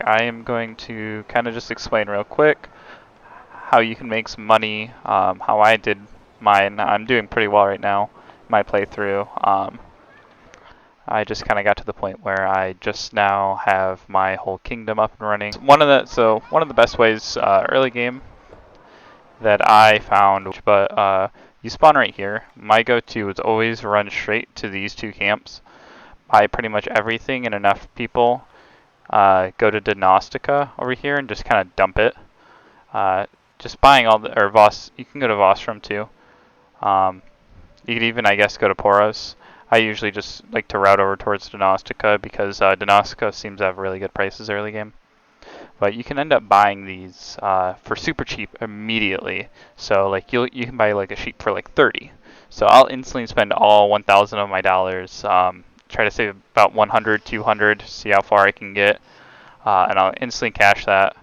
I am going to kind of just explain real quick how you can make some money, how I did mine. I'm doing pretty well right now, my playthrough. I just kind of got to the point where I just now have my whole kingdom up and running. One of the best ways early game that I found, but you spawn right here. My go-to is always run straight to these two camps, buy pretty much everything and enough people. Go to Diagnostica over here and just kind of dump it. Just buying all the, or Voss, you can go to Vostrom too. You could even, I guess, go to Poros. I usually just like to route over towards Diagnostica because Diagnostica seems to have really good prices early game. But you can end up buying these for super cheap immediately. So like you can buy like a sheep for like 30. So I'll instantly spend all 1,000 of my dollars. Try to save about 100, 200, see how far I can get, and I'll instantly cash that.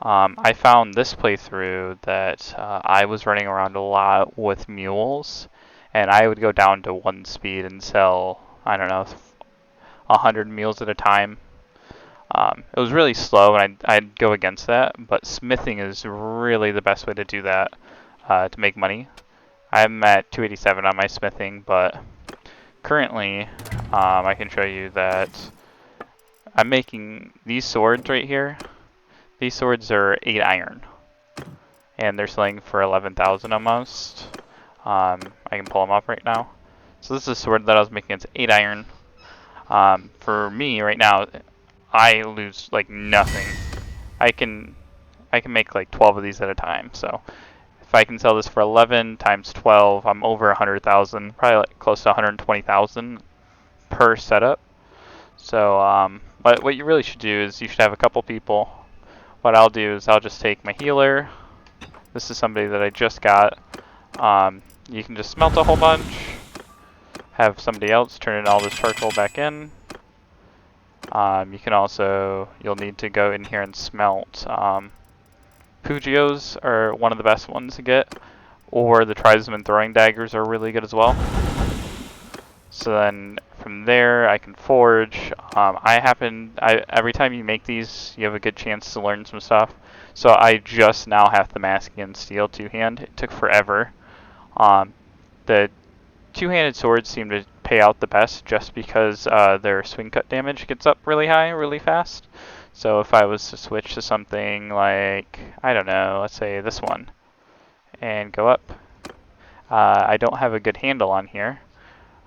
I found this playthrough that I was running around a lot with mules, and I would go down to 1 speed and sell, I don't know, 100 mules at a time. It was really slow, and I'd go against that, but smithing is really the best way to do that to make money. I'm at 287 on my smithing, but currently I can show you that I'm making these swords right here. These swords are 8 iron, and they're selling for 11,000 almost. I can pull them up right now. So this is a sword that I was making. It's 8 iron. For me right now, I lose like nothing. I can make like 12 of these at a time. So if I can sell this for 11 times 12, I'm over 100,000, probably like close to 120,000 per setup. So, but what you really should do is you should have a couple people. What I'll do is I'll just take my healer. This is somebody that I just got. You can just smelt a whole bunch. Have somebody else turn in all this charcoal back in. You can also, you'll need to go in here and smelt. Pugios are one of the best ones to get, or the Tribesmen Daggers are really good as well. So then from there I can forge. Every time you make these, you have a good chance to learn some stuff. So I just now have the Damascus steel two-hand. It took forever. The two-handed swords seem to pay out the best just because their swing cut damage gets up really high, really fast. So if I was to switch to something like, I don't know, let's say this one, and go up, I don't have a good handle on here,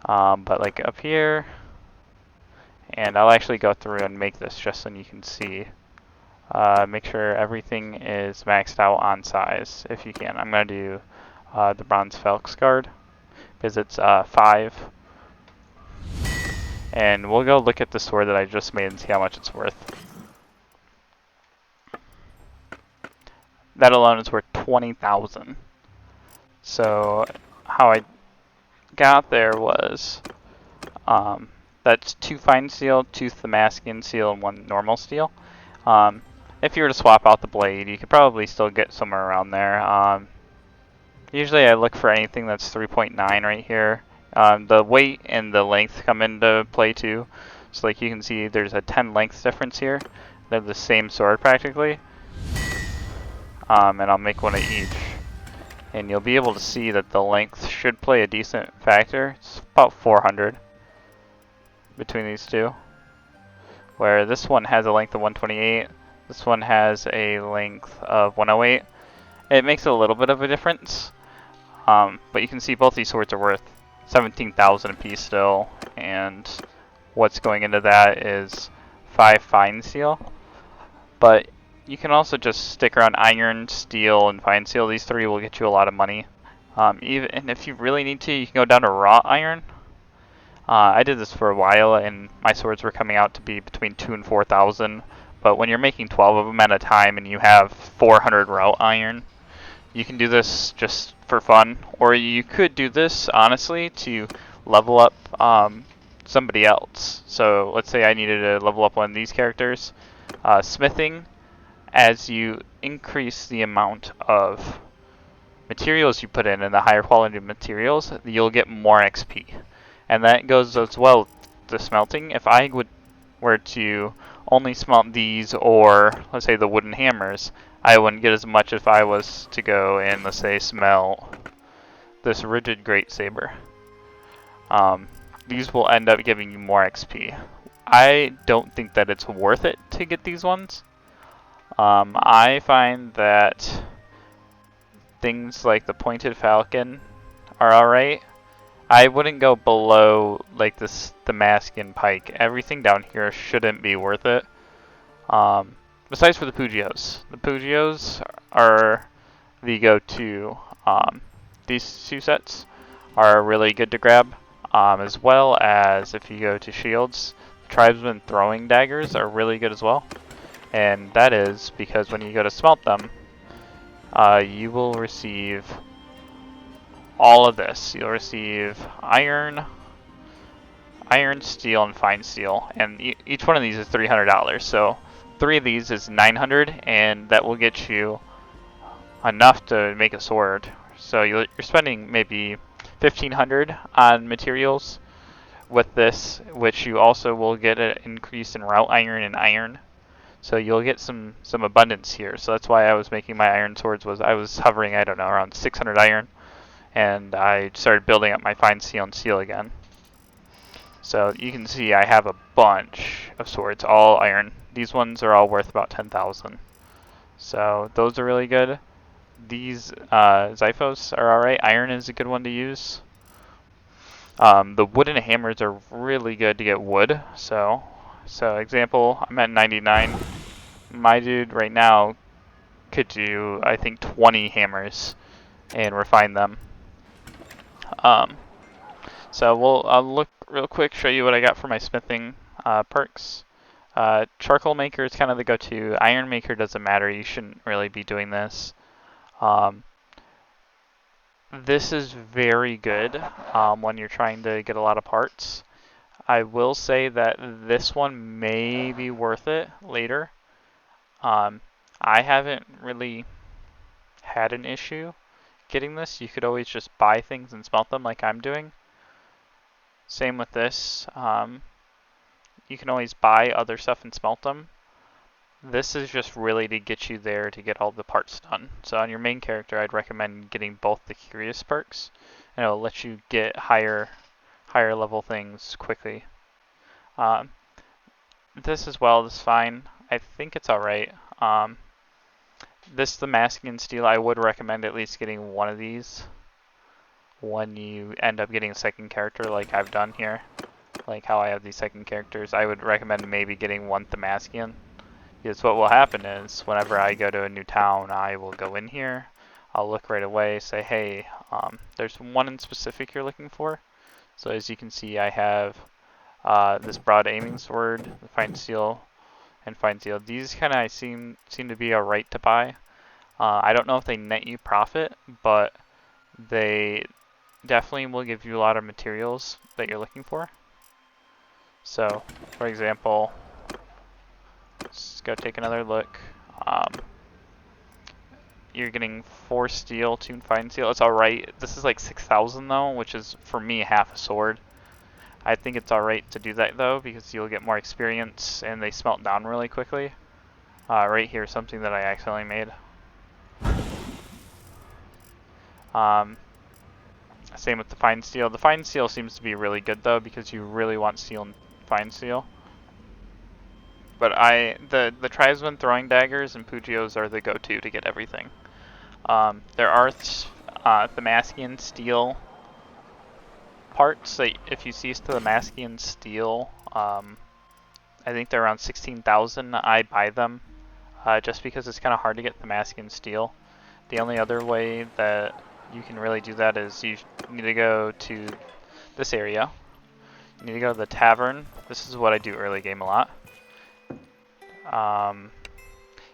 but like up here, and I'll actually go through and make this just so you can see. Make sure everything is maxed out on size if you can. I'm going to do the Bronze Felx Guard because it's 5. And we'll go look at the sword that I just made and see how much it's worth. That alone is worth 20,000. So how I got there was that's 2 fine steel, 2 Damascus steel, and 1 normal steel. If you were to swap out the blade, you could probably still get somewhere around there. Usually I look for anything that's 3.9 right here. The weight and the length come into play too. So like you can see there's a 10 length difference here. They're the same sword practically. And I'll make one of each. And you'll be able to see that the length should play a decent factor. It's about 400 between these two. Where this one has a length of 128. This one has a length of 108. It makes a little bit of a difference. But you can see both these swords are worth 17,000 apiece still, and what's going into that is 5 fine steel. But you can also just stick around iron, steel, and fine steel. These 3 will get you a lot of money. And if you really need to, you can go down to raw iron. I did this for a while, and my swords were coming out to be between 2,000 and 4,000. But when you're making 12 of them at a time and you have 400 raw iron, you can do this just for fun, or you could do this honestly to level up somebody else. So let's say I needed to level up one of these characters. Smithing, as you increase the amount of materials you put in and the higher quality of materials, you'll get more XP. And that goes as well with the smelting. If I were to only smelt these, or let's say the wooden hammers, I wouldn't get as much if I was to go and, let's say, smelt this rigid great saber. These will end up giving you more XP. I don't think that it's worth it to get these ones. I find that things like the pointed falcon are alright. I wouldn't go below like this, the Maskin pike. Everything down here shouldn't be worth it. Besides for the Pugios. The Pugios are the go-to. These two sets are really good to grab. As well as if you go to shields, Tribesmen throwing daggers are really good as well. And that is because when you go to smelt them, you will receive all of this. You'll receive iron, steel, and fine steel, and each one of these is $300. So 3 of these is 900, and that will get you enough to make a sword. So you're spending maybe 1,500 on materials with this, which you also will get an increase in route iron and iron. So you'll get some abundance here. So that's why I was making my iron swords. I was hovering, I don't know, around 600 iron, and I started building up my fine steel and steel again. So you can see I have a bunch of swords, all iron. These ones are all worth about 10,000. So those are really good. These Xiphos are alright. Iron is a good one to use. The wooden hammers are really good to get wood. So example, I'm at 99. My dude right now could do, I think, 20 hammers and refine them. So I'll look real quick, show you what I got for my smithing perks. Charcoal maker is kind of the go-to. Iron maker doesn't matter. You shouldn't really be doing this. This is very good when you're trying to get a lot of parts. I will say that this one may be worth it later. I haven't really had an issue getting this. You could always just buy things and smelt them like I'm doing. Same with this. You can always buy other stuff and smelt them. This is just really to get you there to get all the parts done. So on your main character, I'd recommend getting both the Curious perks, and it'll let you get higher level things quickly. This as well is fine. I think it's alright. The Masking Steel, I would recommend at least getting one of these when you end up getting a second character like I've done here. Like how I have these second characters, I would recommend maybe getting one Thamaskian. Because what will happen is, whenever I go to a new town, I will go in here, I'll look right away, say, hey, there's one in specific you're looking for. So as you can see, I have this broad aiming sword, the fine steel, and fine steel. These kind of seem to be alright to buy. I don't know if they net you profit, but they definitely will give you a lot of materials that you're looking for. So, for example, let's go take another look. You're getting 4 steel, 2 fine steel. It's alright. This is like 6,000 though, which is for me half a sword. I think it's alright to do that though, because you'll get more experience and they smelt down really quickly. Right here, something that I accidentally made. Same with the fine steel. The fine steel seems to be really good though, because you really want steel and fine steel. But the Tribesmen throwing daggers and Pugios are the go-to to get everything. There are Thamaskian steel parts that if you see Thamaskian steel, I think they're around 16,000. I buy them just because it's kind of hard to get Thamaskian steel. The only other way that you can really do that is you need to go to this area. You need to go to the tavern. This is what I do early game a lot.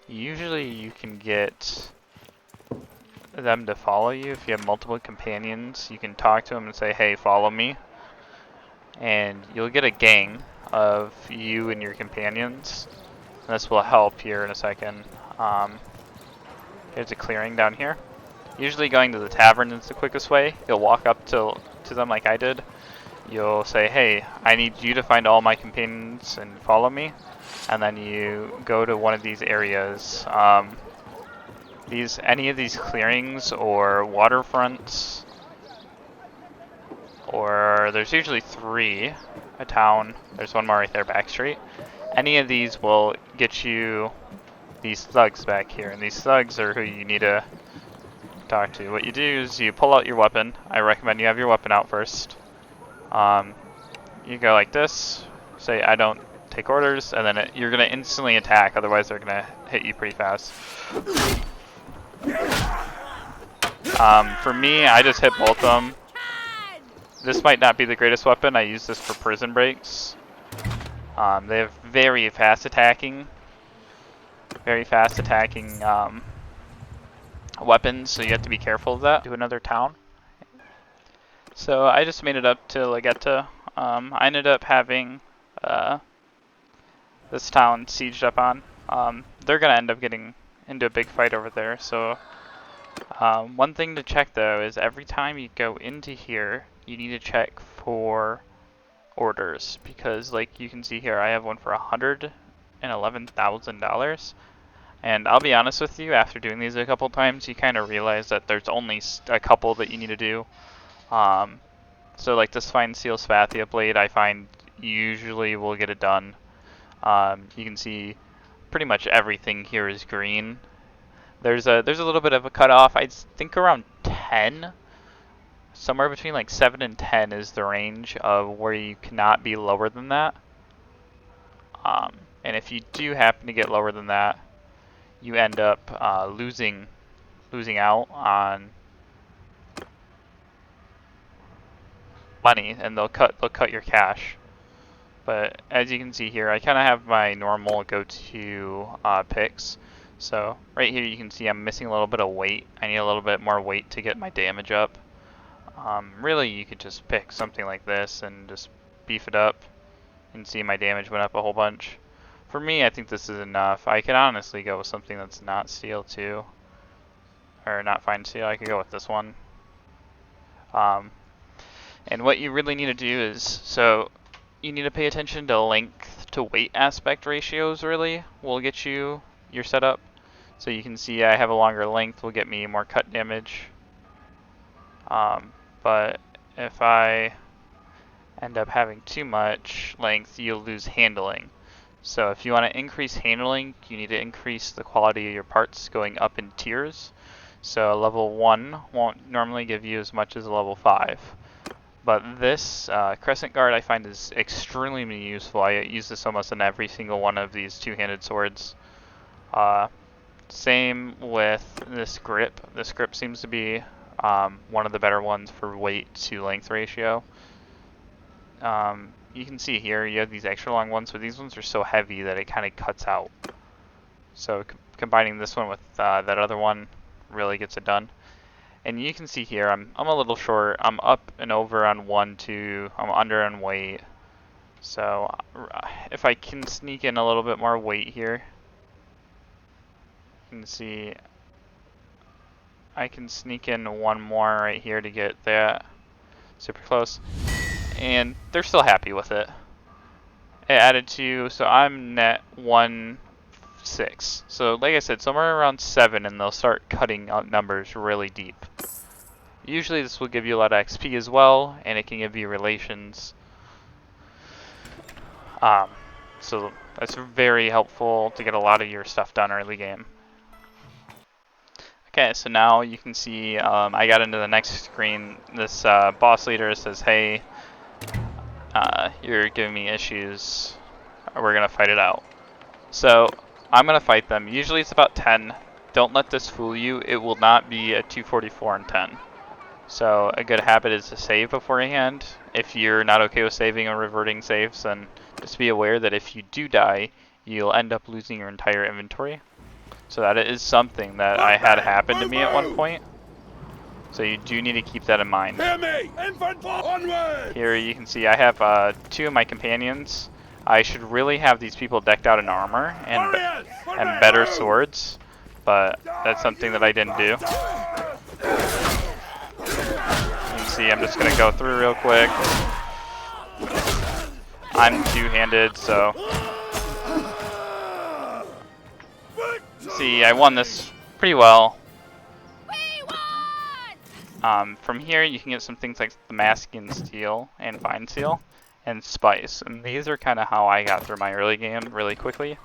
Usually you can get them to follow you. If you have multiple companions, you can talk to them and say, hey, follow me. And you'll get a gang of you and your companions. And this will help here in a second. There's a clearing down here. Usually going to the tavern is the quickest way. You'll walk up to them like I did. you'll say, hey, I need you to find all my companions and follow me. And then you go to one of these areas. Any of these clearings or waterfronts, or there's usually 3, a town, there's one more right there, back street. Any of these will get you these thugs back here, and these thugs are who you need to talk to. What you do is you pull out your weapon. I recommend you have your weapon out first. You go like this, say I don't take orders, and then you're going to instantly attack, otherwise they're going to hit you pretty fast. For me, I just hit both of them. This might not be the greatest weapon. I use this for prison breaks. They have very fast attacking weapons, so you have to be careful of that. Do another town. So I just made it up to Legetta. I ended up having this town sieged up on. They're gonna end up getting into a big fight over there. So one thing to check though is every time you go into here, you need to check for orders, because like you can see here, I have one for $111,000. And I'll be honest with you, after doing these a couple times, you kind of realize that there's only a couple that you need to do. So like this fine steel spathia blade, I find usually will get it done. You can see pretty much everything here is green. There's a little bit of a cutoff. I think around 10, somewhere between like 7 and 10 is the range of where you cannot be lower than that. And if you do happen to get lower than that, you end up losing out on money, and they'll cut your cash. But as you can see here, I kind of have my normal go-to picks. So right here you can see I'm missing a little bit of weight. I need a little bit more weight to get my damage up. Really, you could just pick something like this and just beef it up. You can see my damage went up a whole bunch. For me, I think this is enough. I could honestly go with something that's not steel too, or not fine steel. I could go with this one. And what you really need to do is, so you need to pay attention to length to weight aspect ratios. Really will get you your setup. So you can see I have a longer length, will get me more cut damage. But if I end up having too much length, you'll lose handling. So if you want to increase handling, you need to increase the quality of your parts going up in tiers. So a level 1 won't normally give you as much as a level 5. But this Crescent Guard I find is extremely useful. I use this almost in every single one of these two-handed swords. Same with this grip. This grip seems to be one of the better ones for weight to length ratio. You can see here you have these extra long ones, but these ones are so heavy that it kind of cuts out. So combining this one with that other one really gets it done. And you can see here I'm a little short. I'm up and over on 1, 2. I'm under on weight. So if I can sneak in a little bit more weight here, you can see I can sneak in one more right here to get that super close. And they're still happy with it. It added to, so I'm net 1.6. So like I said, somewhere around 7 and they'll start cutting out numbers really deep. Usually this will give you a lot of XP as well, and it can give you relations. So that's very helpful to get a lot of your stuff done early game. Okay, so now you can see I got into the next screen. This boss leader says, hey, you're giving me issues. We're going to fight it out. So I'm going to fight them. Usually it's about 10. Don't let this fool you. It will not be a 244 and 10. So a good habit is to save beforehand. If you're not okay with saving or reverting saves, then just be aware that if you do die, you'll end up losing your entire inventory. So that is something that I had happen to me at one point. So you do need to keep that in mind. Here you can see I have 2 of my companions. I should really have these people decked out in armor and better swords, but that's something that I didn't do. You can see I'm just going to go through real quick. I'm two-handed, so see, I won this pretty well. From here, you can get some things like the Masking Steel and Fine Seal and Spice, and these are kind of how I got through my early game really quickly.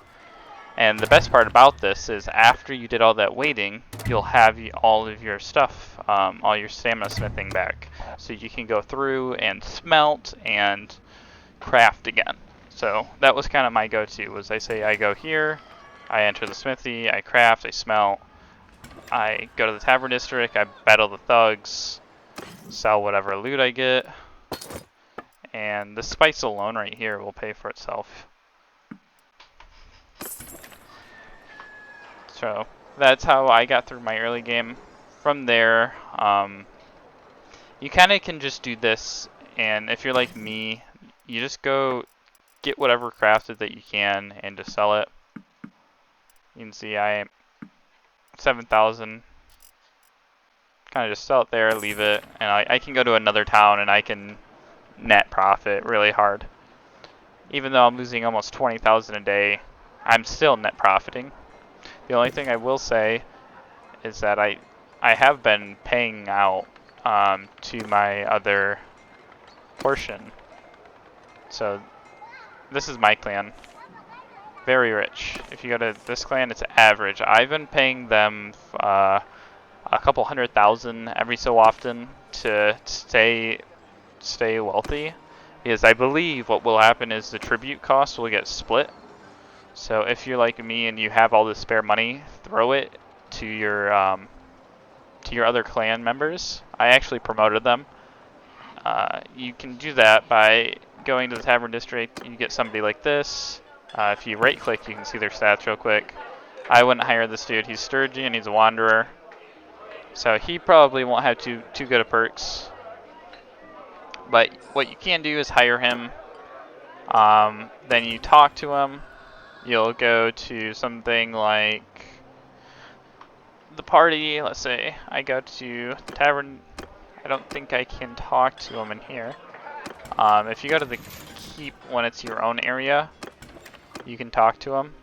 And the best part about this is after you did all that waiting, you'll have all of your stuff, all your stamina smithing back. So you can go through and smelt and craft again. So that was kind of my go-to, was I say I go here, I enter the smithy, I craft, I smelt, I go to the tavern district, I battle the thugs, sell whatever loot I get, and the spice alone right here will pay for itself. So that's how I got through my early game. From there, you kind of can just do this, and if you're like me, you just go get whatever crafted that you can and just sell it. You can see I am 7,000. Kind of just sell it there, leave it, and I can go to another town and I can net profit really hard. Even though I'm losing almost 20,000 a day, I'm still net profiting. The only thing I will say is that I have been paying out to my other portion. So this is my clan. Very rich. If you go to this clan, it's average. I've been paying them a couple 100,000 every so often to stay wealthy, because I believe what will happen is the tribute cost will get split. So if you're like me and you have all this spare money, throw it to your other clan members. I actually promoted them. You can do that by going to the tavern district. You get somebody like this. If you right click, you can see their stats real quick. I wouldn't hire this dude. He's sturgy and he's a wanderer, so he probably won't have too good of perks. But what you can do is hire him. Then you talk to him. You'll go to something like the party. Let's say I go to the tavern. I don't think I can talk to him in here. If you go to the keep when it's your own area, you can talk to him.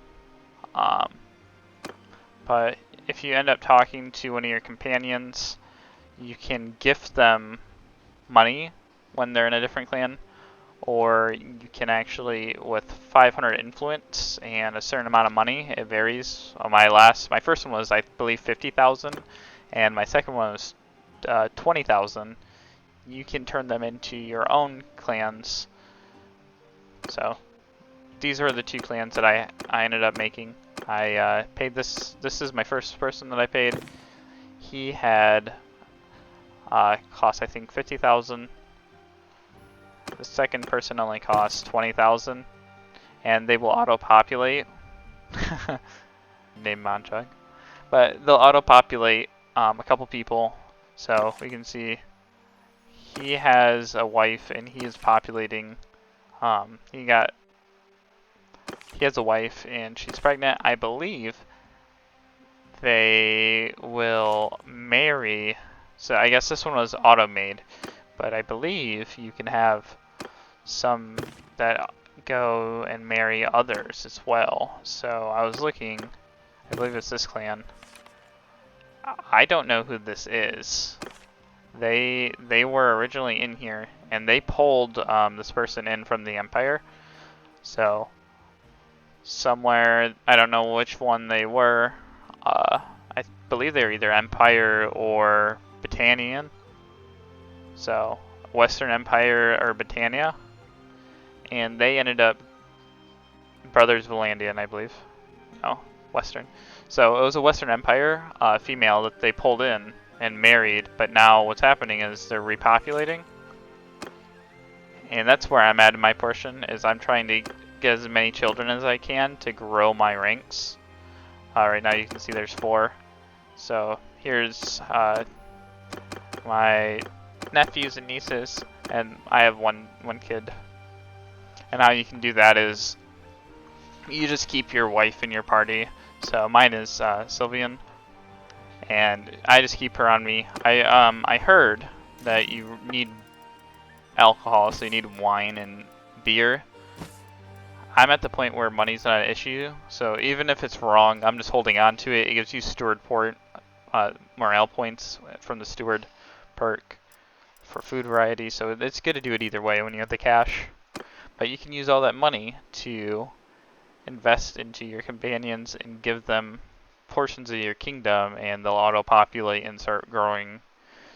But if you end up talking to one of your companions, you can gift them money when they're in a different clan, or you can actually, with 500 influence and a certain amount of money, it varies. My first one was, I believe, 50,000, and my second one was 20,000. You can turn them into your own clans. So these are the two clans that I ended up making. I paid this. This is my first person that I paid. He had cost, I think, 50,000. The second person only costs 20,000, and they will auto-populate. Name Monchug, but they'll auto-populate a couple people. So we can see he has a wife, and he is populating. He has a wife, and she's pregnant. I believe they will marry. So I guess this one was auto-made, but I believe you can have some that go and marry others as well. So I was looking, I believe it's this clan. I don't know who this is. They were originally in here, and they pulled this person in from the Empire. So somewhere, I don't know which one they were. I believe they were either Empire or Britannian. So Western Empire or Britannia. And they ended up Brothers Valandian, I believe. No, Western. So it was a Western Empire female that they pulled in and married, but now what's happening is they're repopulating. And that's where I'm at in my portion, is I'm trying to get as many children as I can to grow my ranks. Right now you can see there's 4. So here's my nephews and nieces, and I have one kid. And how you can do that is you just keep your wife in your party. So mine is Sylvian, and I just keep her on me. I heard that you need alcohol, so you need wine and beer. I'm at the point where money's not an issue, so even if it's wrong, I'm just holding on to it. It gives you steward morale points from the steward perk for food variety, so it's good to do it either way when you have the cash. But you can use all that money to invest into your companions and give them portions of your kingdom, and they'll auto-populate and start growing.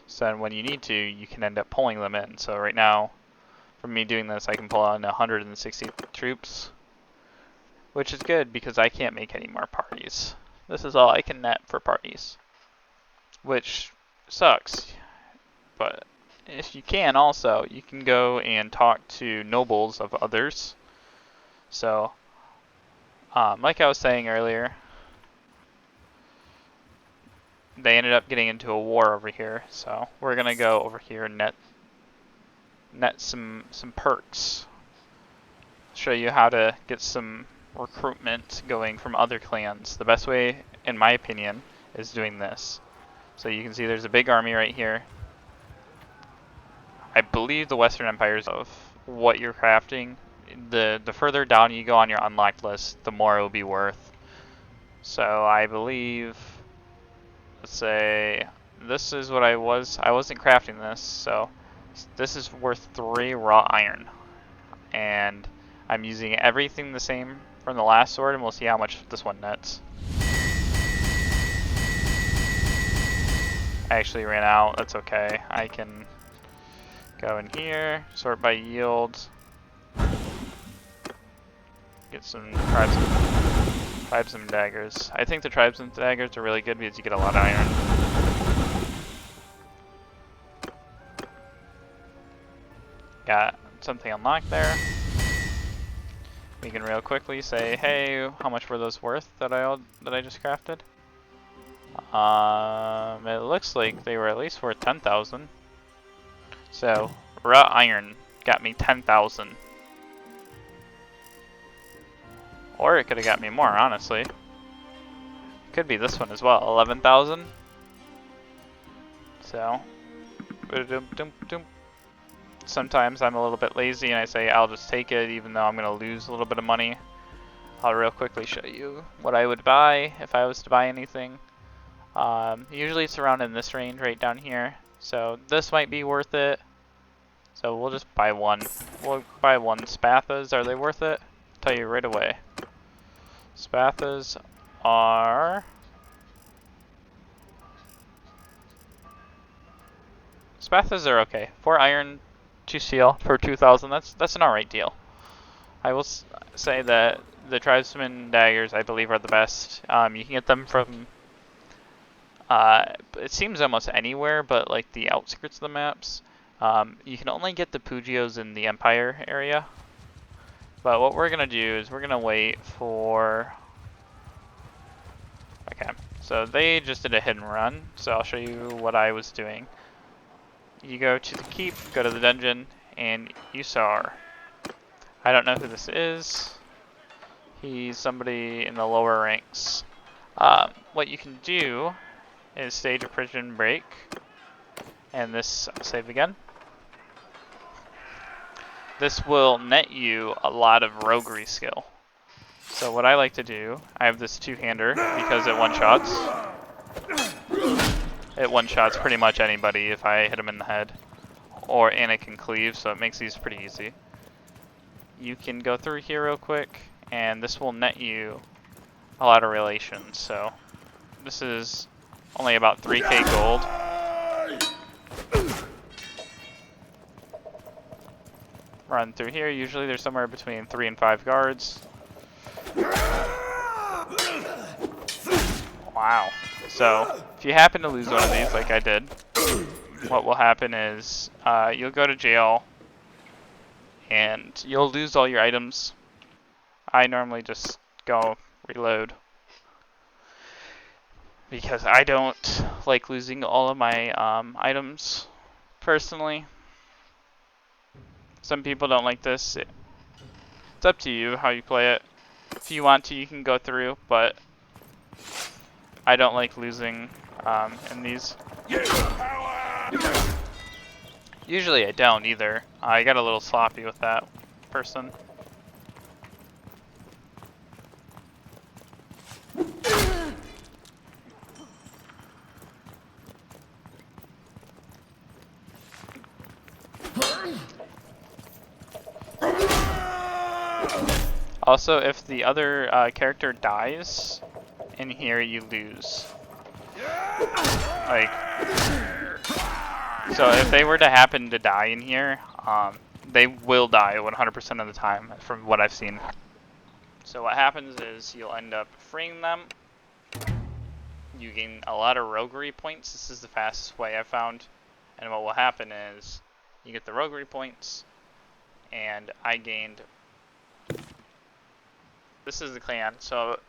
So then when you need to, you can end up pulling them in. So right now, from me doing this, I can pull in 160 troops, which is good because I can't make any more parties. This is all I can net for parties, which sucks. But if you can also, you can go and talk to nobles of others. So, like I was saying earlier, they ended up getting into a war over here. So we're gonna go over here and net some perks. Show you how to get some recruitment going from other clans. The best way, in my opinion, is doing this. So you can see there's a big army right here. I believe the Western Empires of what you're crafting, the further down you go on your unlocked list, the more it will be worth. So I believe, let's say, this is what I wasn't crafting this, so this is worth 3 raw iron. And I'm using everything the same from the last sword, and we'll see how much this one nets. I actually ran out, that's okay. I can go in here, sort by yield, get some Tribesmen Daggers. I think the Tribesmen Daggers are really good because you get a lot of iron. Got something unlocked there. We can real quickly say, hey, how much were those worth that I just crafted? It looks like they were at least worth 10,000. So, raw iron got me 10,000. Or it could have got me more, honestly. Could be this one as well, 11,000. So, sometimes I'm a little bit lazy and I say I'll just take it even though I'm going to lose a little bit of money. I'll real quickly show you what I would buy if I was to buy anything. Usually it's around in this range right down here. So this might be worth it. So we'll just buy one. We'll buy one. Spathas, are they worth it? I'll tell you right away. Spathas are... Spathas are okay. 4 iron, 2 steel for 2,000. That's an alright deal. I will say that the Tribesmen Daggers, I believe, are the best. You can get them from... it seems almost anywhere, but like the outskirts of the maps. You can only get the Pugios in the Empire area. But what we're going to do is we're going to wait for... Okay, so they just did a hit and run, so I'll show you what I was doing. You go to the keep, go to the dungeon, and Usar. I don't know who this is. He's somebody in the lower ranks. What you can do is stage a prison break, and this, I'll save again. This will net you a lot of roguery skill. So what I like to do, I have this two-hander because it one-shots. It one-shots pretty much anybody if I hit him in the head. And it can cleave, so it makes these pretty easy. You can go through here real quick, and this will net you a lot of relations. So this is only about 3k gold. Run through here. Usually there's somewhere between 3 and 5 guards. Wow. So if you happen to lose one of these like I did, what will happen is you'll go to jail and you'll lose all your items. I normally just go reload because I don't like losing all of my items personally. Some people don't like this. It's up to you how you play it. If you want to, you can go through, but I don't like losing in these. Usually I don't either. I got a little sloppy with that person. Also, if the other character dies in here, you lose. Like, so if they were to happen to die in here, they will die 100% of the time, from what I've seen. So what happens is you'll end up freeing them. You gain a lot of roguery points. This is the fastest way I've found. And what will happen is you get the roguery points, and I gained. This is the clan, so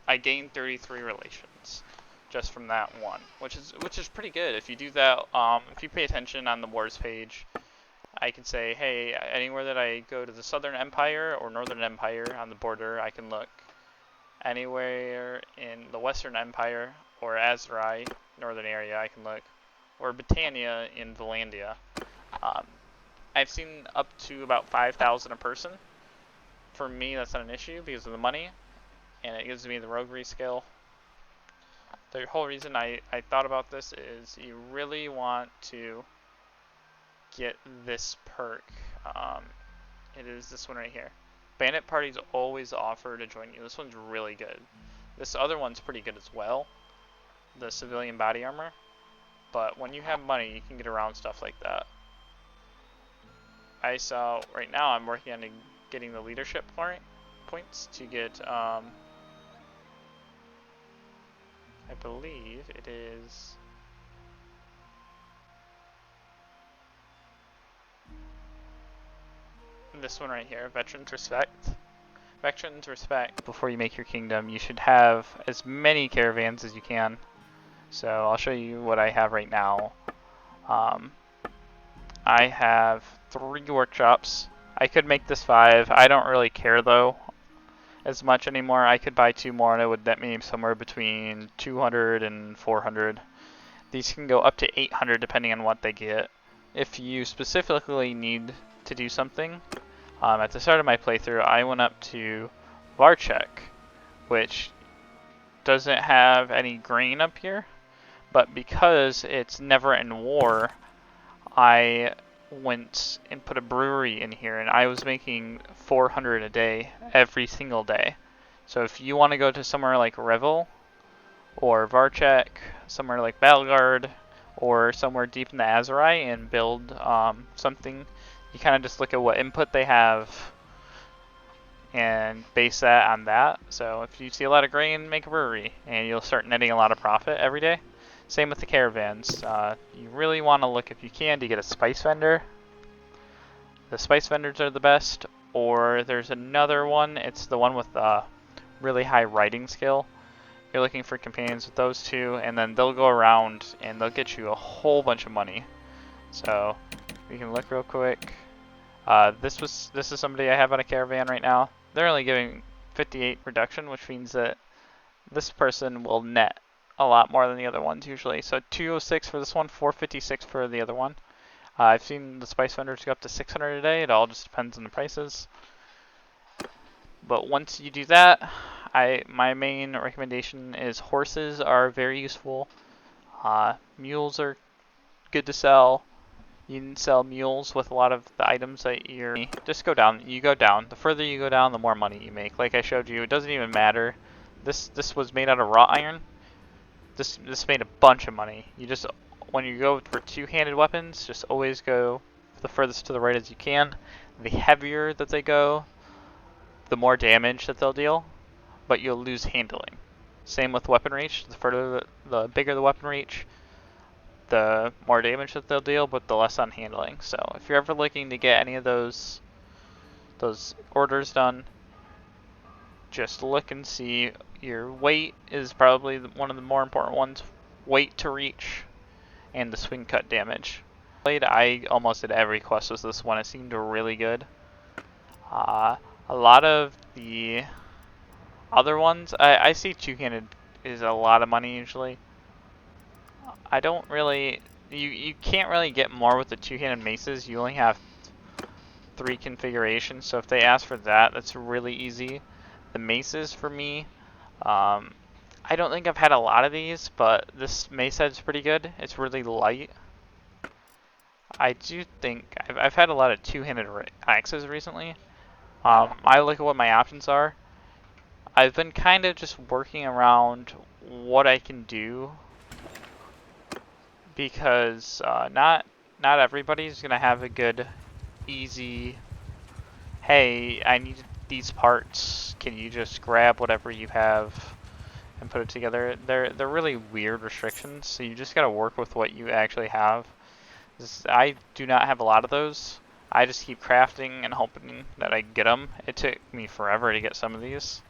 I gained 33 relations just from that one, which is pretty good. If you do that, if you pay attention on the wars page, I can say, hey, anywhere that I go to the Southern Empire or Northern Empire on the border, I can look. Anywhere in the Western Empire or Azerai, northern area, I can look. Or Britannia in Valandia. I've seen up to about 5,000 a person. For me, that's not an issue because of the money, and it gives me the roguery skill. The whole reason I thought about this is you really want to get this perk. It is this one right here. Bandit parties always offer to join you. This one's really good. This other one's pretty good as well, the civilian body armor. But when you have money, you can get around stuff like that. I saw right now I'm working on getting the leadership points to get. I believe it is. This one right here, Veterans Respect. Veterans Respect, before you make your kingdom, you should have as many caravans as you can. So I'll show you what I have right now. I have 3 workshops. I could make this 5. I don't really care though as much anymore. I could buy 2 more and it would net me somewhere between 200 and 400. These can go up to 800 depending on what they get. If you specifically need to do something, at the start of my playthrough, I went up to Varchek, which doesn't have any grain up here, but because it's never in war, I went and put a brewery in here, and I was making 400 a day every single day. So if you want to go to somewhere like Revel or Varchek, somewhere like Belgard, or somewhere deep in the Azerai and build something, you kind of just look at what input they have and base that on that. So if you see a lot of grain, make a brewery, and you'll start netting a lot of profit every day. Same with the caravans. You really want to look, if you can, to get a spice vendor. The spice vendors are the best, or there's another one. It's the one with really high writing skill. You're looking for companions with those 2, and then they'll go around and they'll get you a whole bunch of money. So we can look real quick. This is somebody I have on a caravan right now. They're only giving 58 reduction, which means that this person will net a lot more than the other ones usually. So 206 for this one, 456 for the other one. I've seen the spice vendors go up to 600 a day. It all just depends on the prices. But once you do that, my main recommendation is horses are very useful. Mules are good to sell. You can sell mules with a lot of the items that you're... Just go down. You go down. The further you go down, the more money you make. Like I showed you, it doesn't even matter. This was made out of wrought iron. This made a bunch of money. You just, when you go for 2-handed weapons, just always go the furthest to the right as you can. The heavier that they go, the more damage that they'll deal, but you'll lose handling. Same with weapon reach. The bigger the weapon reach, the more damage that they'll deal, but the less on handling. So if you're ever looking to get any of those orders done, just look and see. Your weight is probably one of the more important ones. Weight to reach, and the swing cut damage. I almost did every quest with this one. It seemed really good. A lot of the other ones, I see 2-handed is a lot of money usually. I don't really, you can't really get more with the 2-handed maces. You only have 3 configurations, so if they ask for that, that's really easy. The maces for me, I don't think I've had a lot of these, but this mace head's pretty good. It's really light. I do think I've had a lot of 2-handed axes recently, I look at what my options are. I've been kind of just working around what I can do because not everybody's gonna have a good, easy. Hey, I need these parts. Can you just grab whatever you have and put it together? They're really weird restrictions. So you just gotta work with what you actually have. I do not have a lot of those. I just keep crafting and hoping that I get them. It took me forever to get some of these.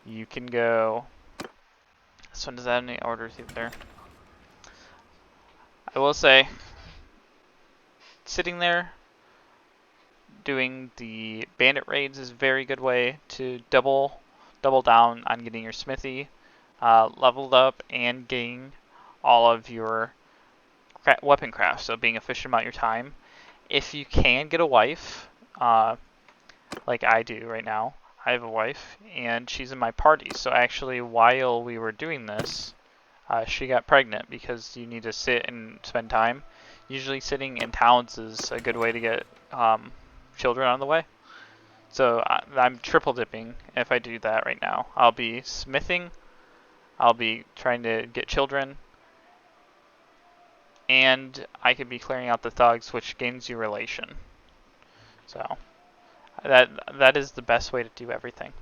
You can go. This one does that have any orders either. I will say, sitting there doing the bandit raids is a very good way to double down on getting your smithy leveled up and getting all of your weapon crafts. So being efficient about your time. If you can get a wife, like I do right now, I have a wife and she's in my party. So actually, while we were doing this, she got pregnant because you need to sit and spend time. Usually sitting in towns is a good way to get children on the way. So I'm triple dipping if I do that right now. I'll be smithing, I'll be trying to get children, and I could be clearing out the thugs, which gains you relation. So that is the best way to do everything.